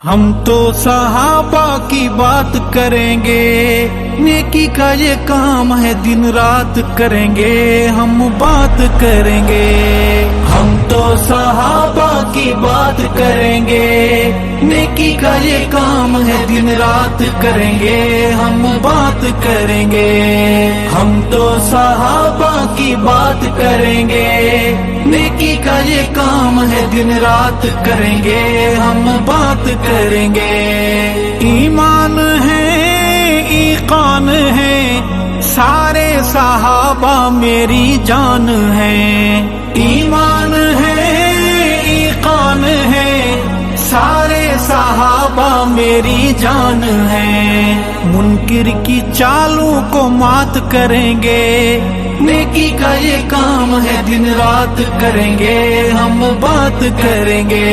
ہم تو صحابہ کی بات کریں گے، نیکی کا یہ کام ہے دن رات کریں گے، ہم بات کریں گے۔ ہم تو صحابہ کی بات کریں گے، نیکی کا یہ کام ہے دن رات کریں گے، ہم بات کریں گے۔ ہم تو صحابہ کی بات کریں گے، نیکی کا یہ کام ہے دن رات کریں گے، ہم بات کریں گے۔ ایمان ہے ایقان ہے، سارے صحابہ میری جان ہے۔ ایمان ہے ایقان ہے، سارے صحابہ میری جان ہے۔ منکر کی چالوں کو مات کریں گے، نیکی کا یہ کام ہے دن رات کریں گے، ہم بات کریں گے۔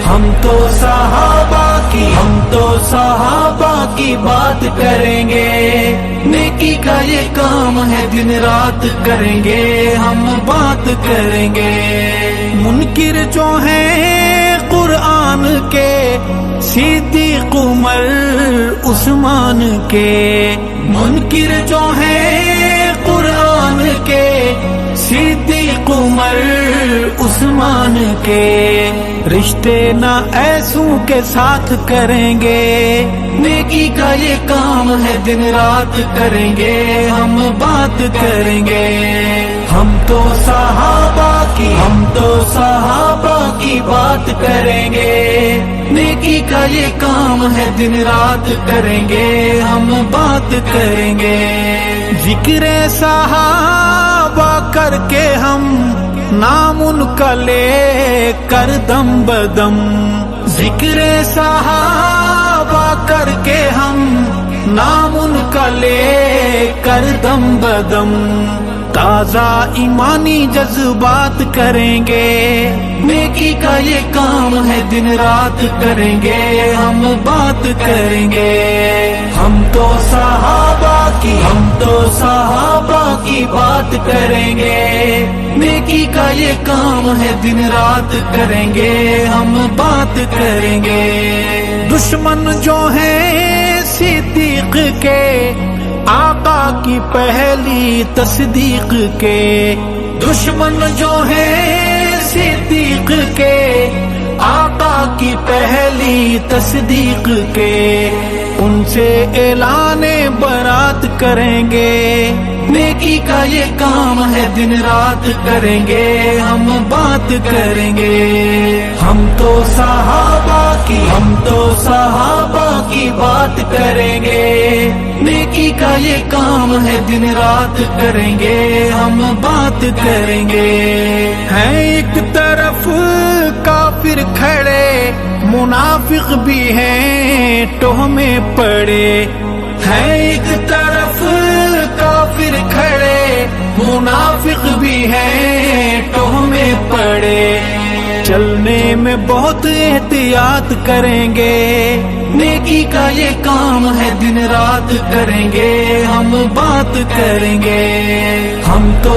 ہم تو صحابہ کی بات کریں گے، نیکی کا یہ کام ہے دن رات کریں گے، ہم بات کریں گے۔ منکر جو ہیں قرآن کے، صدیق عمر عثمان کے۔ منکر جو ہیں قرآن کے، صدیق عمر عثمان کے۔ رشتے نہ ایسوں کے ساتھ کریں گے، نیکی کا یہ کام ہے دن رات کریں گے، ہم بات کریں گے۔ ہم تو صحابہ کی بات کریں گے، نیکی کا یہ کام ہے دن رات کریں گے، ہم بات کریں گے۔ ذکر صحابہ کر کے ہم نام ان کا لے کر دم بدم۔ ذکر صحابہ کر کے ہم نام ان کا لے کر دم بدم۔ تازہ ایمانی جذبات کریں گے، نیکی کا یہ کام ہے دن رات کریں گے، ہم بات کریں گے۔ ہم تو صحابہ کی بات کریں گے، نیکی کا یہ کام ہے دن رات کریں گے، ہم بات کریں گے۔ دشمن جو ہیں صدیق کے، آقا کی پہلی تصدیق کے۔ دشمن جو ہیں صدیق کے، آقا کی پہلی تصدیق کے۔ ان سے اعلان برات کریں گے، نیکی کا یہ کام ہے دن رات کریں گے، ہم بات کریں گے۔ ہم تو صحابہ کی بات کریں گے، نیکی کا یہ کام ہے دن رات کریں گے، ہم بات کریں گے۔ ہے ایک طرف کافر کھڑے، منافق بھی ہیں ٹوہ میں پڑے۔ ہے ایک طرف کافر کھڑے، منافق بھی ہیں ٹوہ میں پڑے۔ چلنے میں بہت احتیاط کریں گے، نیکی کا یہ کام ہے دن رات کریں گے، ہم بات کریں گے۔ ہم تو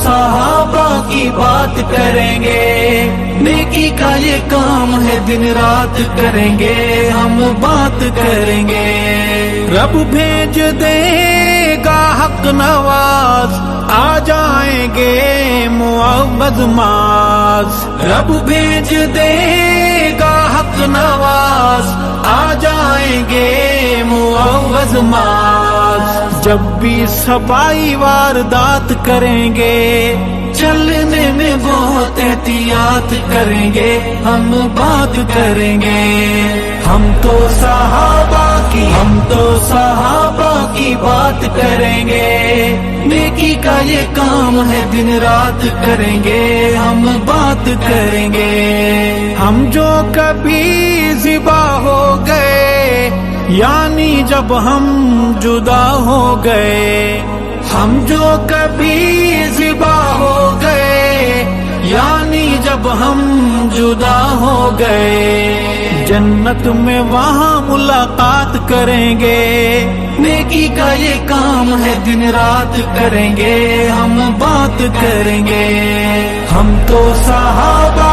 صحابہ کی بات کریں گے، نیکی کا یہ کام ہے دن رات کریں گے، ہم بات کریں گے۔ رب بھیج دے گا حق نواز، آ جائیں گے معوض معاذ۔ رب بھیج دے گا حق نواز، آ جائیں گے معوض معاذ۔ جب بھی صبائی واردات کریں گے، چلنے میں بہت احتیاط کریں گے، ہم بات کریں گے۔ ہم تو صحابہ کی بات کریں گے، نیکی کا یہ کام ہے دن رات کریں گے، ہم بات کریں گے۔ ہم جو کبھی ذبح ہو گئے، یعنی جب ہم جدا ہو گئے۔ ہم جو کبھی ذبح ہو گئے، یعنی جب ہم جدا ہو گئے۔ جنت میں وہاں ملاقات کریں گے، نیکی کا یہ کام ہے دن رات کریں گے، ہم بات کریں گے۔ ہم تو صحابہ